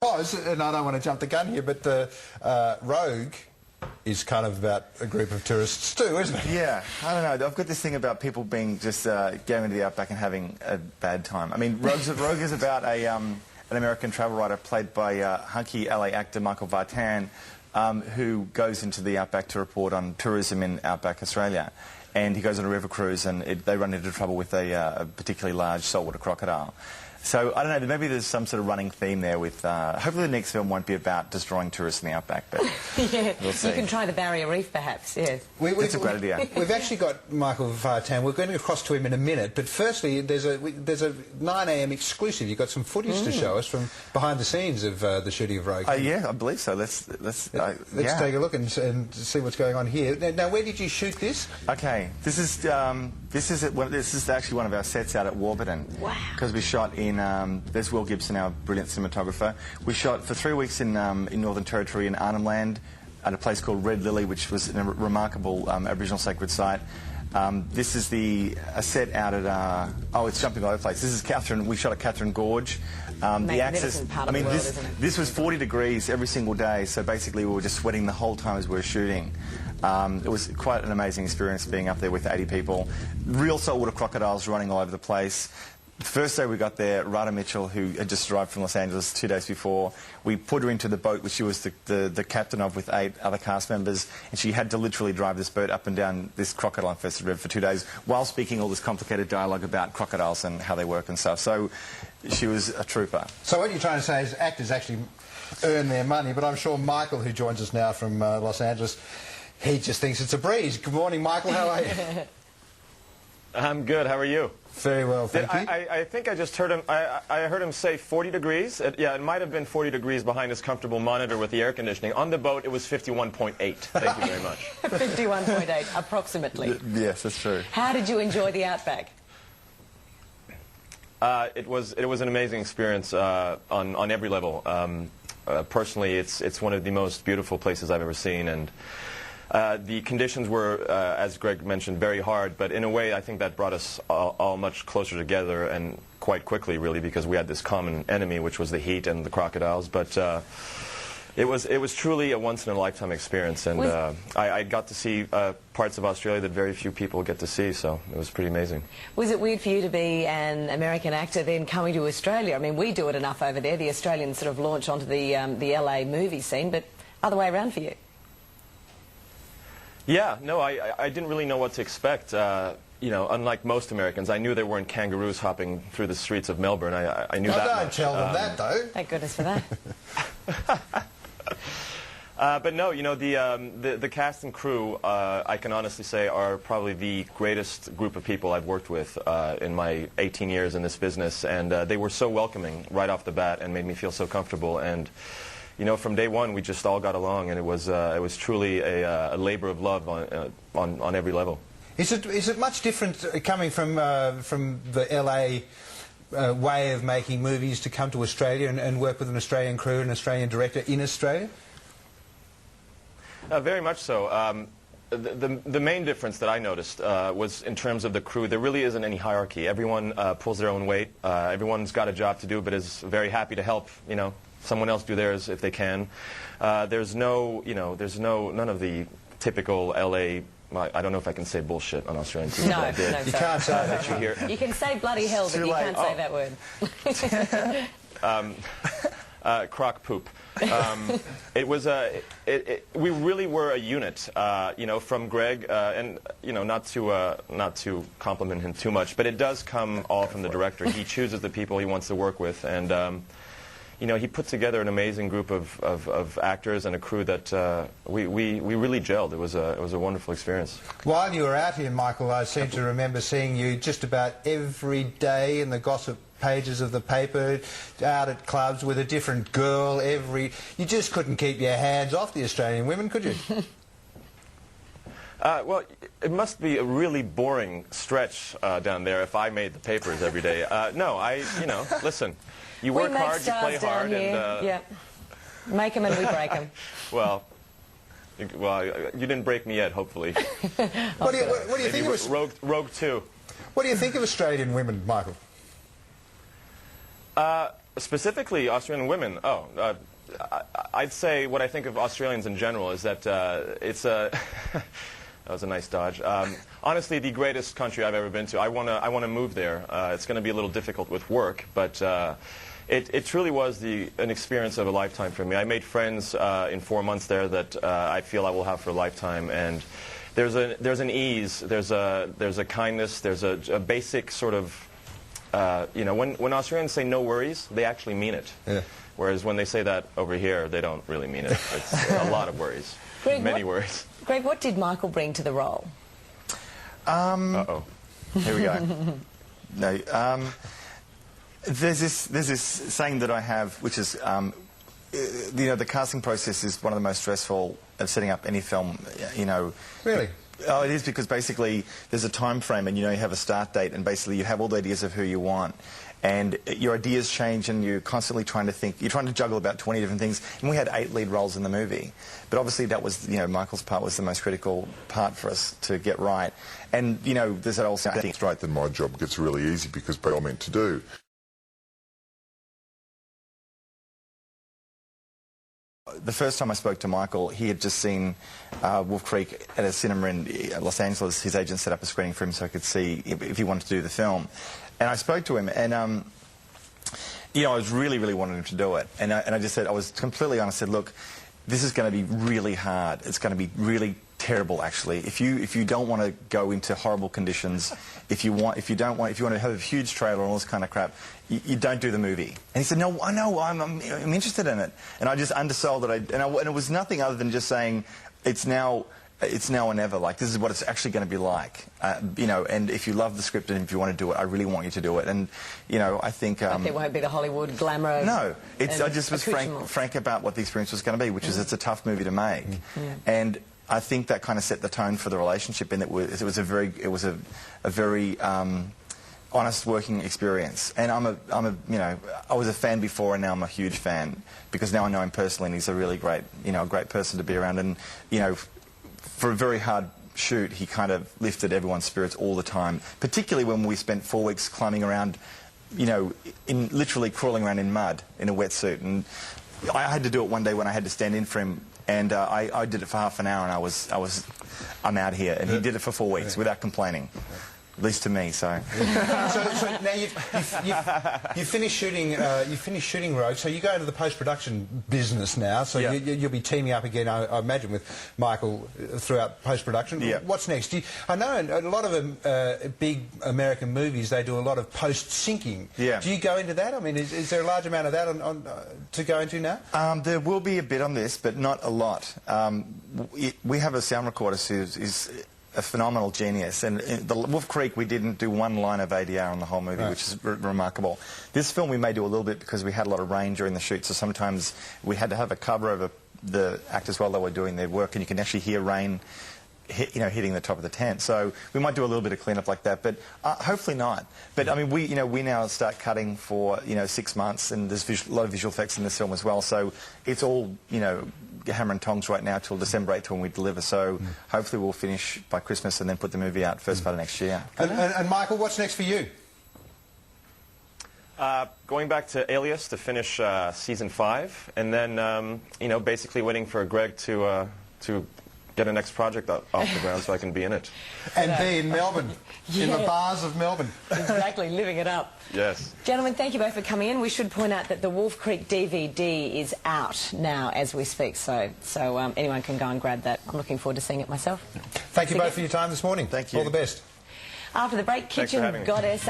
And I don't want to jump the gun here, but Rogue is kind of about a group of tourists too, isn't it? Yeah, I don't know. I've got this thing about people being just going into the outback and having a bad time. I mean, Rogue is about an American travel writer played by hunky LA actor Michael Vartan, who goes into the outback to report on tourism in outback Australia. And he goes on a river cruise, and they run into trouble with a particularly large saltwater crocodile. So, I don't know, maybe there's some sort of running theme there with... hopefully the next film won't be about destroying tourists in the outback, but yeah, we'll see. You can try the Barrier Reef, perhaps, yes. That's a great idea. We've actually got Michael Vartan. We're going to cross to him in a minute, but firstly, there's a 9 a.m. exclusive. You've got some footage to show us from behind the scenes of the shooting of Rogue. Yeah, I believe so. Let's take a look and see what's going on here. Now, where did you shoot this? Okay, this is actually one of our sets out at Warburton. Wow. Because we shot in... there's Will Gibson, our brilliant cinematographer. We shot for 3 weeks in Northern Territory in Arnhem Land at a place called Red Lily, which was a remarkable Aboriginal sacred site. This is a set out at... it's jumping all over the place. This is Catherine. We shot at Catherine Gorge. The access... I mean, this was 40 degrees every single day, so basically we were just sweating the whole time as we were shooting. It was quite an amazing experience being up there with 80 people. Real saltwater crocodiles running all over the place. The first day we got there, Rada Mitchell, who had just arrived from Los Angeles 2 days before, we put her into the boat, which she was the captain of with 8 other cast members, and she had to literally drive this boat up and down this crocodile-infested river for 2 days while speaking all this complicated dialogue about crocodiles and how they work and stuff. So she was a trooper. So what you're trying to say is actors actually earn their money, but I'm sure Michael, who joins us now from Los Angeles, he just thinks it's a breeze. Good morning, Michael. How are you? I'm good. How are you? Very well, thank you. I think I just heard him. I heard him say 40 degrees. Yeah, it might have been 40 degrees behind his comfortable monitor with the air conditioning. On the boat, it was 51.8. Thank you very much. 51.8, approximately. Yes, that's true. How did you enjoy the outback? It was an amazing experience on every level. Personally, it's one of the most beautiful places I've ever seen, and the conditions were, as Greg mentioned, very hard, but in a way I think that brought us all much closer together, and quite quickly, really, because we had this common enemy, which was the heat and the crocodiles. But it was truly a once-in-a-lifetime experience, and I got to see parts of Australia that very few people get to see, so it was pretty amazing. Was it weird for you to be an American actor then coming to Australia? I mean, we do it enough over there. The Australians sort of launch onto the LA movie scene, but other way around for you? Yeah, no, I didn't really know what to expect. You know, unlike most Americans, I knew there weren't kangaroos hopping through the streets of Melbourne. I knew that. Don't tell them that, though. Thank goodness for that. But no, you know, the cast and crew, I can honestly say, are probably the greatest group of people I've worked with in my 18 years in this business, and they were so welcoming right off the bat and made me feel so comfortable. And you know, from day one, we just all got along, and it was truly a labor of love on every level. Is it much different coming from the LA way of making movies to come to Australia and work with an Australian crew and an Australian director in Australia? Very much so. The main difference that I noticed was in terms of the crew. There really isn't any hierarchy. Everyone pulls their own weight. Everyone's got a job to do, but is very happy to help, you know, someone else do theirs if they can. There's no, you know, none of the typical LA. I don't know if I can say bullshit on Australian TV. No, but I did. no, you can't say that. You hear. You can say bloody hell, but you can't say that word. Crock poop. It was we really were a unit, you know, from Greg, and you know, not to compliment him too much, but it does come all from the director. He chooses the people he wants to work with, and you know, he put together an amazing group of actors and a crew that we really gelled. It was a wonderful experience. While you were out here, Michael, I seem to remember seeing you just about every day in the gossip pages of the paper, out at clubs with a different girl You just couldn't keep your hands off the Australian women, could you? Well, it must be a really boring stretch down there if I made the papers every day. No, you know, listen, you work hard, you play hard, and... yeah. Make them and we break them. Well, you didn't break me yet, hopefully. What do you think of Rogue 2. What do you think of Australian women, Michael? Specifically, Australian women. I'd say what I think of Australians in general is that it's a... That was a nice dodge. Honestly, the greatest country I've ever been to. I want to move there. It's going to be a little difficult with work, but it truly was an experience of a lifetime for me. I made friends in 4 months there that I feel I will have for a lifetime, and there's an ease, there's a kindness, there's a basic sort of, you know, when Australians say no worries, they actually mean it. Yeah. Whereas when they say that over here, they don't really mean it. It's a lot of worries, many worries. Greg, what did Michael bring to the role? Uh-oh. Here we go. No, there's this saying that I have, which is, you know, the casting process is one of the most stressful of setting up any film, you know. Really? Oh, it is, because basically there's a time frame, and you know you have a start date, and basically you have all the ideas of who you want. And your ideas change, and you're constantly trying to think. You're trying to juggle about 20 different things. And we had 8 lead roles in the movie. But obviously that was, you know, Michael's part was the most critical part for us to get right. And, you know, there's that whole thing. Straight, then my job gets really easy, because what I'm meant to do. The first time I spoke to Michael, he had just seen Wolf Creek at a cinema in Los Angeles. His agent set up a screening for him so I could see if he wanted to do the film. And I spoke to him, and you know, I was really wanting him to do it. And I just said, I was completely honest. I said, look, this is going to be really hard. It's going to be really terrible, actually. If you don't want to go into horrible conditions, if you want to have a huge trailer and all this kind of crap, you don't do the movie. And he said, no, I know, I'm interested in it. And I just undersold it. And it was nothing other than just saying, it's now or never. Like, this is what it's actually going to be like. You know, and if you love the script and if you want to do it, I really want you to do it. And, you know, I think... But it won't be the Hollywood glamour. No. I just was frank about what the experience was going to be, which is it's a tough movie to make. And I think that kind of set the tone for the relationship, and it was a very honest working experience. And you know, I was a fan before, and now I'm a huge fan, because now I know him personally, and he's a really great, you know, a great person to be around. And, you know, for a very hard shoot, he kind of lifted everyone's spirits all the time, particularly when we spent 4 weeks climbing around, you know, literally crawling around in mud in a wetsuit. And I had to do it one day when I had to stand in for him, and I did it for half an hour, and I'm out here. And he did it for 4 weeks without complaining. At least to me, so. So now you've finished shooting Rogue, so you go into the post-production business now, so yeah. you'll be teaming up again, I imagine, with Michael throughout post-production. Yeah. What's next? I know in a lot of big American movies, they do a lot of post-syncing. Yeah. Do you go into that? I mean, is there a large amount of that to go into now? There will be a bit on this, but not a lot. We have a sound recorder who's a phenomenal genius, and in the Wolf Creek we didn't do one line of ADR on the whole movie, which is remarkable. This film we may do a little bit because we had a lot of rain during the shoot, so sometimes we had to have a cover over the actors while they were doing their work, and you can actually hear rain hitting the top of the tent. So we might do a little bit of cleanup like that, but hopefully not. But I mean, we now start cutting for 6 months, and there's a lot of visual effects in this film as well. So it's all hammer and tongs right now till December 8th when we deliver. So hopefully we'll finish by Christmas and then put the movie out first part of next year. And Michael, what's next for you? Going back to Alias to finish season 5, and then basically waiting for Greg to get a next project off the ground so I can be in it. And be in Melbourne, in the bars of Melbourne. Exactly, living it up. Yes. Gentlemen, thank you both for coming in. We should point out that the Wolf Creek DVD is out now as we speak, so anyone can go and grab that. I'm looking forward to seeing it myself. Thank you both for your time this morning. Thank you. All the best. After the break, Kitchen Goddess...